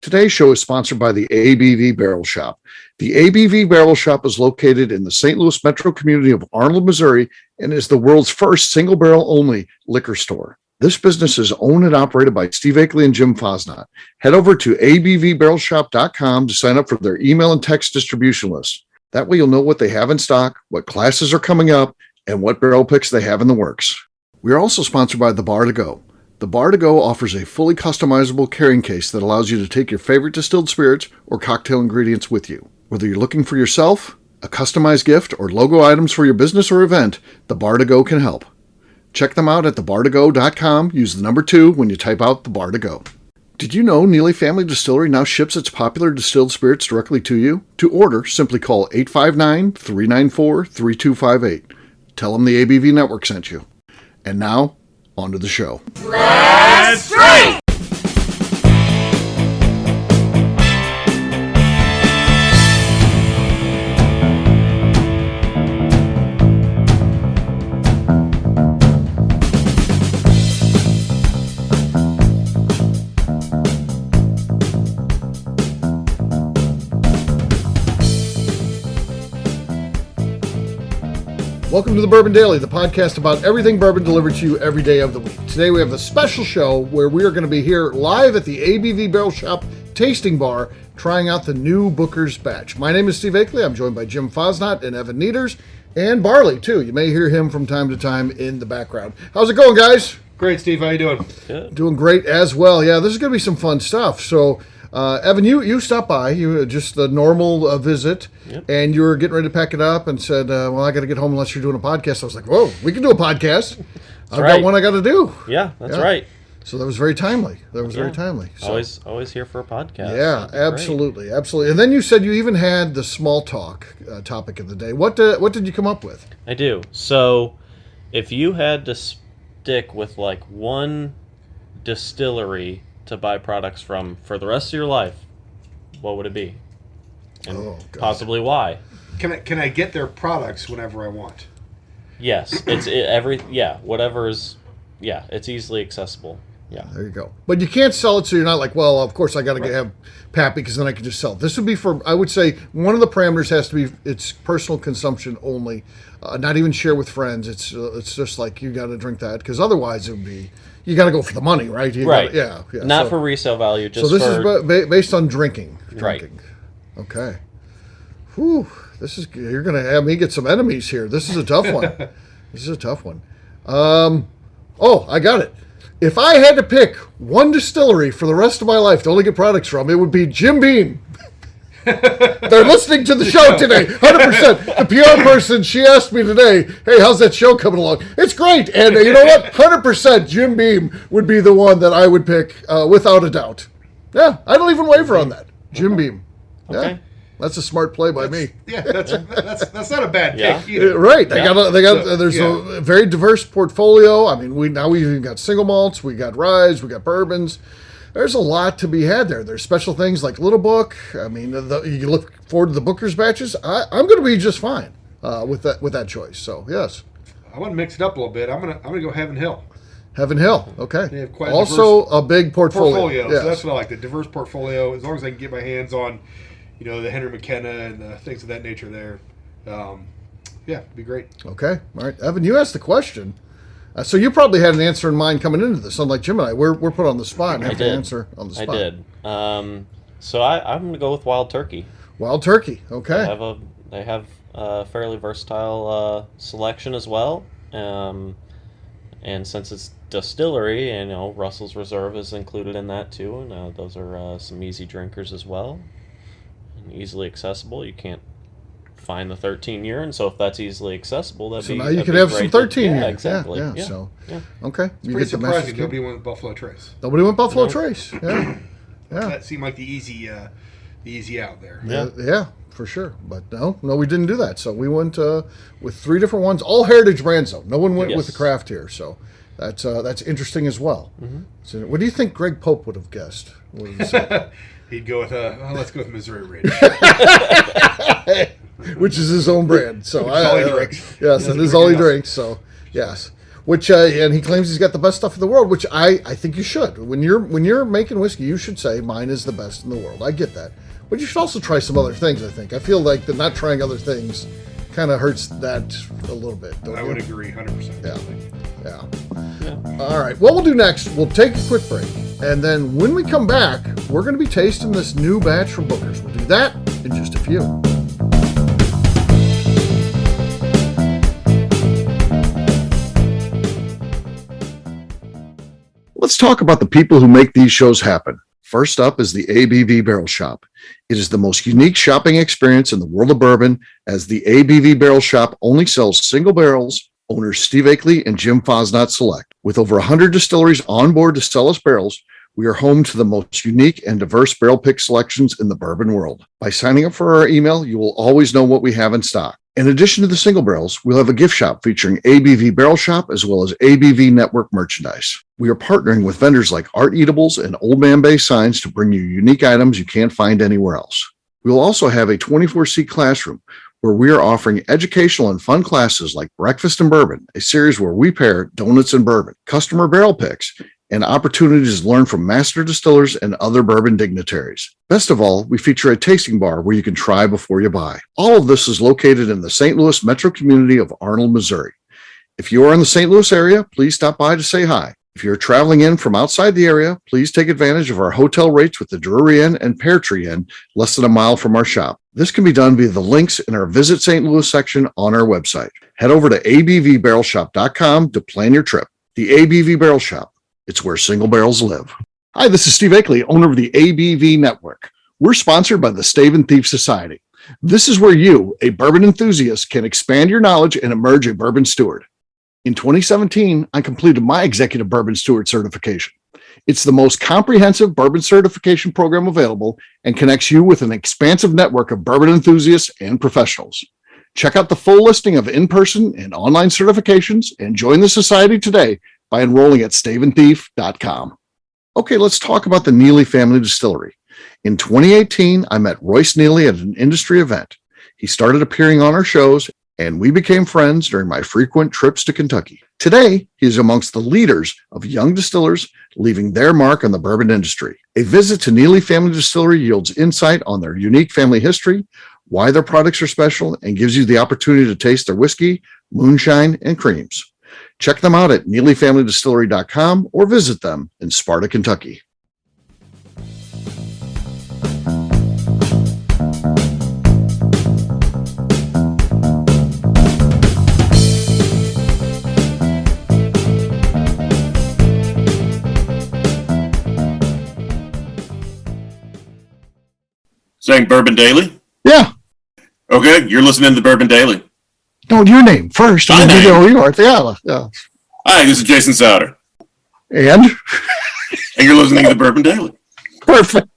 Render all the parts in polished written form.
Today's show is sponsored by the ABV Barrel Shop. The ABV Barrel Shop is located in the St. Louis metro community of Arnold, Missouri, and is the world's first single barrel only liquor store. This business is owned and operated by Steve Akeley and Jim Fosnot. Head over to abvbarrelshop.com to sign up for their email and text distribution list. That way you'll know what they have in stock, what classes are coming up, and what barrel picks they have in the works. We are also sponsored by The Bar to Go. The Bar to Go offers a fully customizable carrying case that allows you to take your favorite distilled spirits or cocktail ingredients with you. Whether you're looking for yourself, a customized gift, or logo items for your business or event, The Bar to Go can help. Check them out at thebar2go.com. Use the number 2 when you type out The Bar to Go. Did you know Neely Family Distillery now ships its popular distilled spirits directly to you? To order, simply call 859-394-3258. Tell them the ABV Network sent you. And now, on to the show. Let's drink! Welcome to the Bourbon Daily, the podcast about everything bourbon delivered to you every day of the week. Today we have a special show where we are going to be here live at the ABV Barrel Shop Tasting Bar trying out the new Booker's Batch. My name is Steve Akeley. I'm joined by Jim Fosnot and Evan Nieters and Barley, too. You may hear him from time to time in the background. How's it going, guys? Great, Steve. How you doing? Good. Doing great as well. Yeah, this is going to be some fun stuff. So, Evan, you stopped by. You just the normal visit, Yep. and you were getting ready to pack it up and said, well, I got to get home unless you're doing a podcast. I was like, whoa, we can do a podcast. I've right. got one I got to do. Yeah, that's right. So that was very timely. Very timely. So, Always here for a podcast. yeah, That'd be absolutely. And then you said you even had the small talk topic of the day. What did you come up with? great. I do. So, if you had to stick with like one distillery to buy products from for the rest of your life, what would it be? And possibly why? Can I get their products whenever I want? Yes, it's easily accessible. Yeah. There you go. But you can't sell it, so you're not like, well, of course I got to have Pat because then I can just sell it. This would be for, I would say, one of the parameters has to be it's personal consumption only, not even share with friends. It's just like you got to drink that because otherwise it would be, you got to go for the money, right? Right. Yeah. Not for resale value, just so this for... is based on drinking. Right. Okay. Whew. You're going to have me get some enemies here. This is a tough one. I got it. If I had to pick one distillery for the rest of my life to only get products from, it would be Jim Beam. They're listening to the show today, 100%. The PR person, she asked me today, hey, how's that show coming along? It's great. And you know what? 100% Jim Beam would be the one that I would pick without a doubt. Yeah, I don't even waver on that. Jim Beam. Yeah. Okay. That's a smart play by me. Yeah, that's not a bad Yeah. pick either. Right. There's a very diverse portfolio. I mean, we even got single malts, we got rye, we got bourbons. There's a lot to be had there. There's special things like Little Book. I mean, you look forward to the Booker's batches. I'm going to be just fine with that choice. So yes, I want to mix it up a little bit. I'm gonna go Heaven Hill. Heaven Hill. Okay. They have quite also a big portfolio. Yes. Yes. So that's what I like, the diverse portfolio. As long as I can get my hands on, the Henry McKenna and things of that nature there. It'd be great. Okay. All right. Evan, you asked the question. So you probably had an answer in mind coming into this. Unlike Jim and I, we're put on the spot and have to answer on the spot. I did. So I'm going to go with Wild Turkey. Wild Turkey. Okay. They have a fairly versatile selection as well. And since it's distillery, Russell's Reserve is included in that too. And those are some easy drinkers as well. And easily accessible. You can't find the 13-year, and so if that's easily accessible, now you can have some 13-year. Yeah, exactly. Yeah. Okay. It's pretty surprising nobody went Buffalo Trace. Nobody went Buffalo Trace. Yeah. That seemed like the easy out there. Yeah, for sure. But no, we didn't do that. So we went with 3 different ones, all heritage brands though. No one went with the craft here. So that's interesting as well. Mm-hmm. So what do you think Greg Pope would have guessed? What did he say? He'd go with let's go with Missouri Ridge. Which is his own brand. So all he drinks. Yes, it is all he drinks. So yes. Which and he claims he's got the best stuff in the world, which I think you should. When you're making whiskey, you should say mine is the best in the world. I get that, but you should also try some other things. I think. I feel like that not trying other things kind of hurts that a little bit. I would agree, 100%. Yeah. All right. What we'll do next, we'll take a quick break, and then when we come back, we're going to be tasting this new batch from Booker's. We'll do that in just a few. Let's talk about the people who make these shows happen. First up is the ABV Barrel Shop. It is the most unique shopping experience in the world of bourbon, as the ABV Barrel Shop only sells single barrels. Owners Steve Akeley and Jim Fosnot select. With over 100 distilleries on board to sell us barrels, we are home to the most unique and diverse barrel pick selections in the bourbon world. By signing up for our email, you will always know what we have in stock. In addition to the single barrels, we'll have a gift shop featuring ABV Barrel Shop as well as ABV Network merchandise. We are partnering with vendors like Art Eatables and Old Man Bay Signs to bring you unique items you can't find anywhere else. We will also have a 24-seat classroom where we are offering educational and fun classes like Breakfast and Bourbon, a series where we pair donuts and bourbon, customer barrel picks, and opportunities to learn from master distillers and other bourbon dignitaries. Best of all, we feature a tasting bar where you can try before you buy. All of this is located in the St. Louis metro community of Arnold, Missouri. If you are in the St. Louis area, please stop by to say hi. If you're traveling in from outside the area, please take advantage of our hotel rates with the Drury Inn and Pear Tree Inn, less than a mile from our shop. This can be done via the links in our Visit St. Louis section on our website. Head over to abvbarrelshop.com to plan your trip. The ABV Barrel Shop. It's where single barrels live. Hi, this is Steve Akeley, owner of the ABV Network. We're sponsored by the Stave and Thief Society. This is where you, a bourbon enthusiast, can expand your knowledge and emerge a bourbon steward. In 2017, I completed my Executive Bourbon Steward certification. It's the most comprehensive bourbon certification program available and connects you with an expansive network of bourbon enthusiasts and professionals. Check out the full listing of in-person and online certifications and join the society today by enrolling at staveandthief.com. Okay, let's talk about the Neely Family Distillery. In 2018, I met Royce Neely at an industry event. He started appearing on our shows, and we became friends during my frequent trips to Kentucky. Today, he is amongst the leaders of young distillers leaving their mark on the bourbon industry. A visit to Neely Family Distillery yields insight on their unique family history, why their products are special, and gives you the opportunity to taste their whiskey, moonshine, and creams. Check them out at NeelyFamilyDistillery.com or visit them in Sparta, Kentucky. Saying Bourbon Daily? Yeah. Okay, you're listening to the Bourbon Daily. No, your name first. My name? You are. Yeah. Hi, this is Jason Souter, And? and you're listening to the Bourbon Daily. Perfect.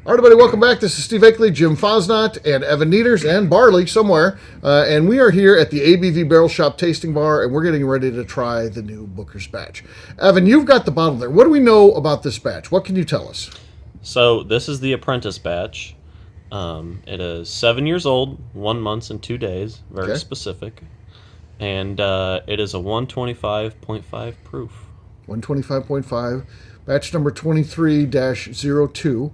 All right, everybody, welcome back. This is Steve Akeley, Jim Fosnot, and Evan Nieters, and Barley somewhere. And we are here at the ABV Barrel Shop Tasting Bar, and we're getting ready to try the new Booker's batch. Evan, you've got the bottle there. What do we know about this batch? What can you tell us? So this is the Apprentice batch. It is 7 years old, 1 month and 2 days, very Okay. specific. And it is a 125.5 proof. 125.5, batch number 23-02.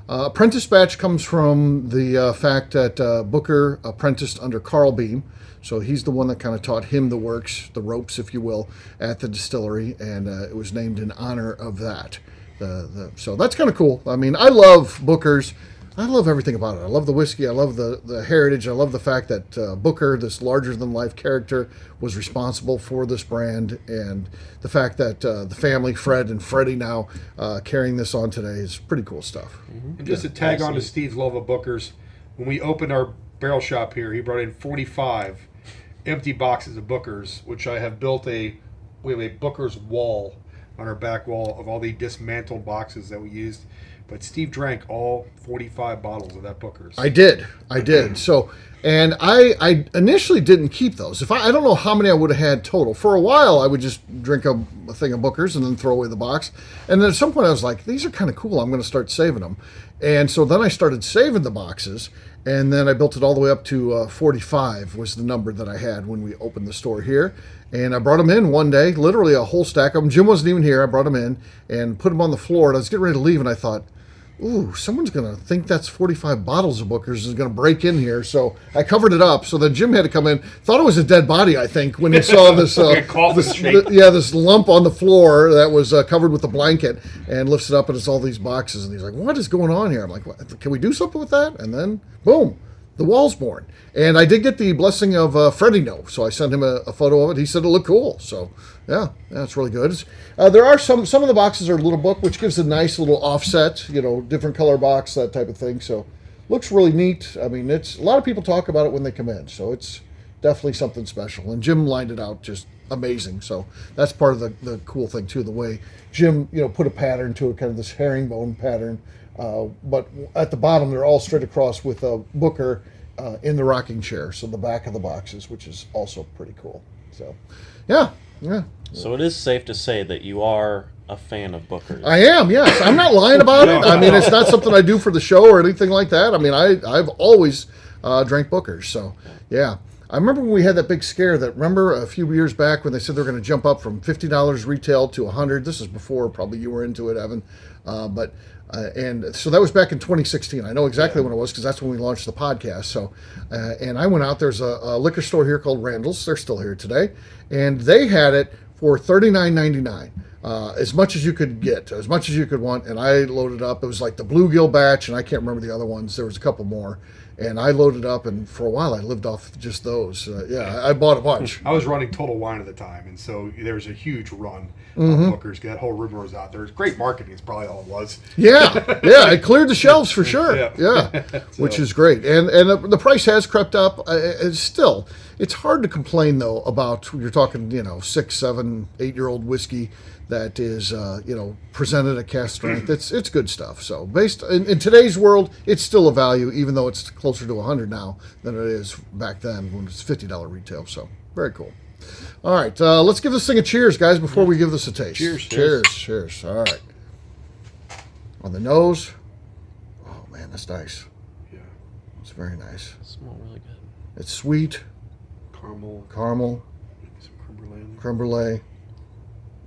Apprentice batch comes from the fact that Booker apprenticed under Carl Beam. So he's the one that kind of taught him the works, the ropes, if you will, at the distillery. And it was named in honor of that. So that's kind of cool. I mean, I love Booker's. I love everything about it. I love the whiskey. I love the heritage. I love the fact that Booker, this larger-than-life character, was responsible for this brand. And the fact that the family, Fred and Freddie now, carrying this on today is pretty cool stuff. And just to tag on to Steve's love of Booker's, when we opened our barrel shop here, he brought in 45 empty boxes of Booker's, which I have built we have a Booker's wall on our back wall of all the dismantled boxes that we used. But Steve drank all 45 bottles of that Booker's. I did. So, and I initially didn't keep those. I don't know how many I would have had total. For a while, I would just drink a thing of Booker's and then throw away the box. And then at some point, I was like, these are kind of cool. I'm going to start saving them. And so then I started saving the boxes. And then I built it all the way up to 45 was the number that I had when we opened the store here. And I brought them in one day, literally a whole stack of them. Jim wasn't even here. I brought them in and put them on the floor. And I was getting ready to leave, and I thought, ooh, someone's going to think that's 45 bottles of Booker's is going to break in here. So I covered it up. So then Jim had to come in. Thought it was a dead body, I think, when he saw this this lump on the floor that was covered with a blanket, and lifts it up, and it's all these boxes. And he's like, what is going on here? I'm like, what? Can we do something with that? And then, boom, the wall's born. And I did get the blessing of Freddie No. So I sent him a photo of it. He said it looked cool. So yeah, it's really good. There are some of the boxes are little book, which gives a nice little offset, different color box, that type of thing. So looks really neat. I mean, it's a lot of people talk about it when they come in. So it's definitely something special. And Jim lined it out just amazing. So that's part of the cool thing too, the way Jim, put a pattern to it, kind of this herringbone pattern. But at the bottom, they're all straight across with a Booker in the rocking chair. So the back of the boxes, which is also pretty cool. So, yeah. So it is safe to say that you are a fan of Booker's. I am, yes. I'm not lying about it. I mean, it's not something I do for the show or anything like that. I mean, I've always drank Booker's. So, yeah. I remember when we had that big scare remember a few years back when they said they were going to jump up from $50 retail to $100. This is before probably you were into it, Evan. And so that was back in 2016. I know exactly when it was because that's when we launched the podcast. So, and I went out. There's a liquor store here called Randall's. They're still here today, and they had it for $39.99. As much as you could get, as much as you could want, and I loaded up. It was like the Bluegill batch, and I can't remember the other ones. There was a couple more, and I loaded up, and for a while I lived off just those. I bought a bunch. I was running Total Wine at the time, and so there was a huge run on Booker's. That whole rumor was out there. It was great marketing. It's probably all it was. Yeah, it cleared the shelves for sure. Yeah. Which is great. And the price has crept up. It's hard to complain though about you're talking 6, 7, 8-year-old whiskey that is presented at cask strength. It's good stuff. So based in today's world, it's still a value, even though it's closer to $100 now than it is back then when it's $50 retail. So very cool. All right, let's give this thing a cheers, guys, before we give this a taste. Cheers. All right. On the nose. Oh man, that's nice. Yeah, it's very nice. It smells really good. It's sweet. Caramel. Some creme brulee.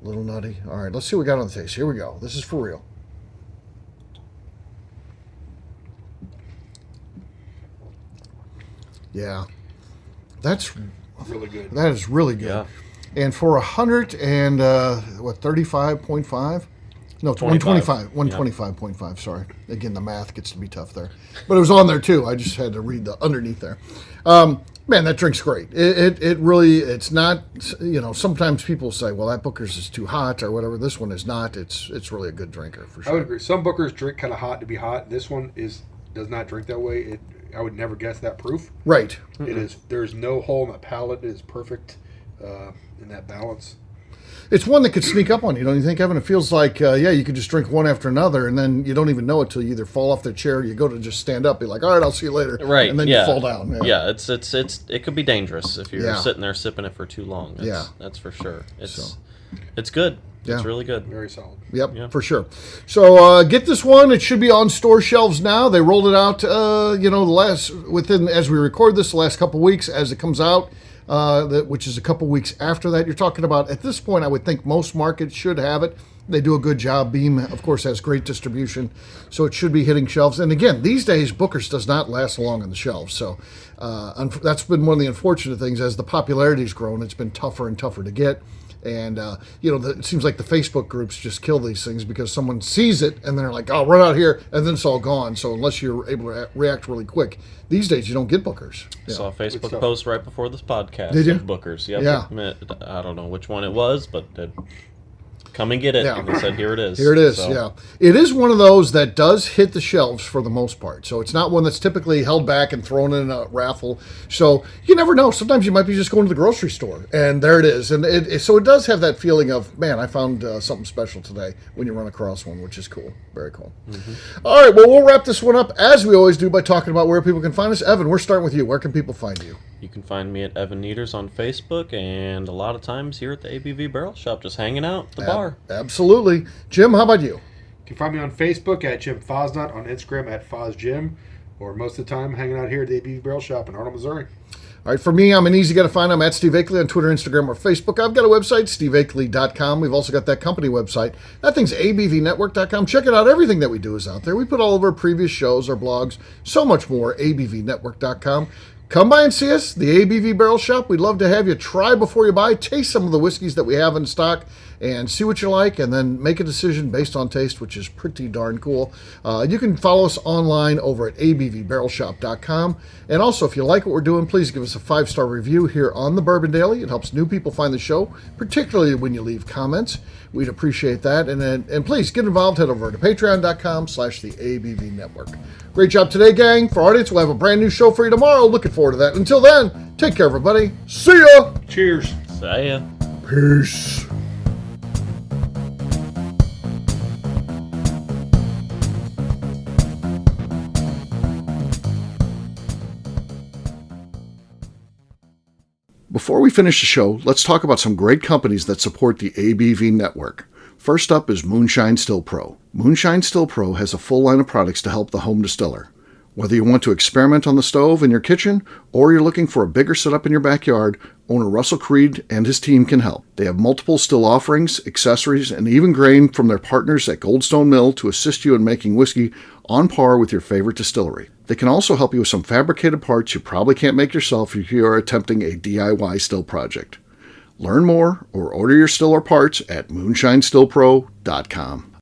A little nutty. All right, let's see what we got on the taste. Here we go. This is for real. Yeah, that's really good. That is really good. Yeah. And for 100 and 35.5? No, 125. 125.5. Sorry. Again, the math gets to be tough there, but it was on there too. I just had to read the underneath there. Man, that drink's great. It really, it's not, sometimes people say, well, that Booker's is too hot or whatever. This one is not. It's really a good drinker for sure. I would agree. Some Booker's drink kind of hot to be hot. This one does not drink that way. I would never guess that proof. Right. It is. There's no hole in the palate. It is perfect in that balance. It's one that could sneak up on you, don't you think, Evan? It feels like, you could just drink one after another, and then you don't even know it till you either fall off the chair or you go to just stand up, be like, all right, I'll see you later. Right. And then you fall down. Yeah, it could be dangerous if you're sitting there sipping it for too long. That's for sure. It's good. Yeah. It's really good. Very solid. Yep, for sure. So get this one. It should be on store shelves now. They rolled it out, as we record this, the last couple weeks as it comes out. Which is a couple weeks after that. You're talking about, at this point, I would think most markets should have it. They do a good job. Beam, of course, has great distribution, so it should be hitting shelves. And again, these days, Booker's does not last long on the shelves. So that's been one of the unfortunate things. As the popularity's grown, it's been tougher and tougher to get. And, it seems like the Facebook groups just kill these things because someone sees it and they're like, oh, run out here, and then it's all gone. So unless you're able to react really quick, these days you don't get Booker's. I saw a Facebook post right before this podcast Did you? of Booker's. Yep. Yeah. I don't know which one it was, but come and get it. Yeah. And they said, here it is. Here it is, So, yeah. It is one of those that does hit the shelves for the most part. So it's not one that's typically held back and thrown in a raffle. So you never know. Sometimes you might be just going to the grocery store, and there it is. And so it does have that feeling of, man, I found something special today when you run across one, which is cool. Very cool. Mm-hmm. All right, well, we'll wrap this one up, as we always do, by talking about where people can find us. Evan, we're starting with you. Where can people find you? You can find me at Evan Nieters on Facebook, and a lot of times here at the ABV Barrel Shop, just hanging out at the bar. Absolutely. Jim, how about you? You can find me on Facebook at Jim Fosnot, on Instagram at FozJim. or most of the time hanging out here at the ABV Barrel Shop in Arnold, Missouri. All right, for me, I'm an easy guy to find. I'm at Steve Akeley on Twitter, Instagram, or Facebook. I've got a website, steveakeley.com. We've also got that company website. That thing's abvnetwork.com. Check it out. Everything that we do is out there. We put all of our previous shows, our blogs, so much more, abvnetwork.com. Come by and see us, the ABV Barrel Shop. We'd love to have you try before you buy. Taste some of the whiskeys that we have in stock and see what you like, and then make a decision based on taste, which is pretty darn cool. You can follow us online over at abvbarrelshop.com. And also, if you like what we're doing, please give us a 5-star review here on the Bourbon Daily. It helps new people find the show, particularly when you leave comments. We'd appreciate that. And please get involved. Head over to patreon.com/the ABV Network. Great job today, gang. For our audience, we'll have a brand new show for you tomorrow. Looking forward to that. Until then, take care, everybody. See ya. Cheers. See ya. Peace. Before we finish the show, let's talk about some great companies that support the ABV network. First up is Moonshine Still Pro. Moonshine Still Pro has a full line of products to help the home distiller. Whether you want to experiment on the stove in your kitchen or you're looking for a bigger setup in your backyard, owner Russell Creed and his team can help. They have multiple still offerings, accessories, and even grain from their partners at Goldstone Mill to assist you in making whiskey on par with your favorite distillery. They can also help you with some fabricated parts you probably can't make yourself if you are attempting a DIY still project. Learn more or order your still or parts at moonshinestillpro.com.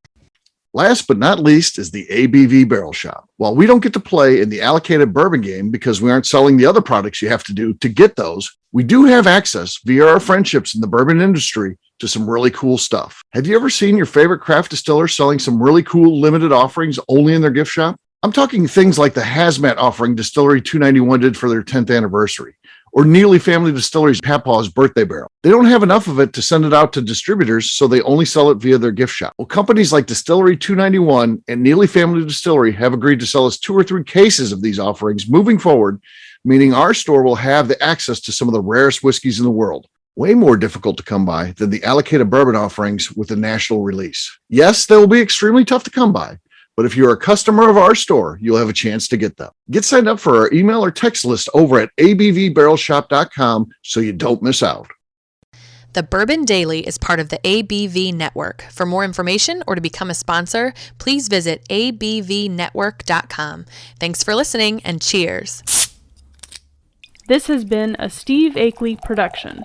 Last but not least is the ABV Barrel Shop. While we don't get to play in the allocated bourbon game because we aren't selling the other products you have to do to get those, we do have access via our friendships in the bourbon industry to some really cool stuff. Have you ever seen your favorite craft distiller selling some really cool limited offerings only in their gift shop? I'm talking things like the hazmat offering Distillery 291 did for their 10th anniversary, or Neely Family Distillery's Papaw's birthday barrel. They don't have enough of it to send it out to distributors, so they only sell it via their gift shop. Well, companies like Distillery 291 and Neely Family Distillery have agreed to sell us 2 or 3 cases of these offerings moving forward, meaning our store will have the access to some of the rarest whiskeys in the world. Way more difficult to come by than the allocated bourbon offerings with the national release. Yes, they will be extremely tough to come by, but if you're a customer of our store, you'll have a chance to get them. Get signed up for our email or text list over at abvbarrelshop.com so you don't miss out. The Bourbon Daily is part of the ABV Network. For more information or to become a sponsor, please visit abvnetwork.com. Thanks for listening and cheers. This has been a Steve Akeley production.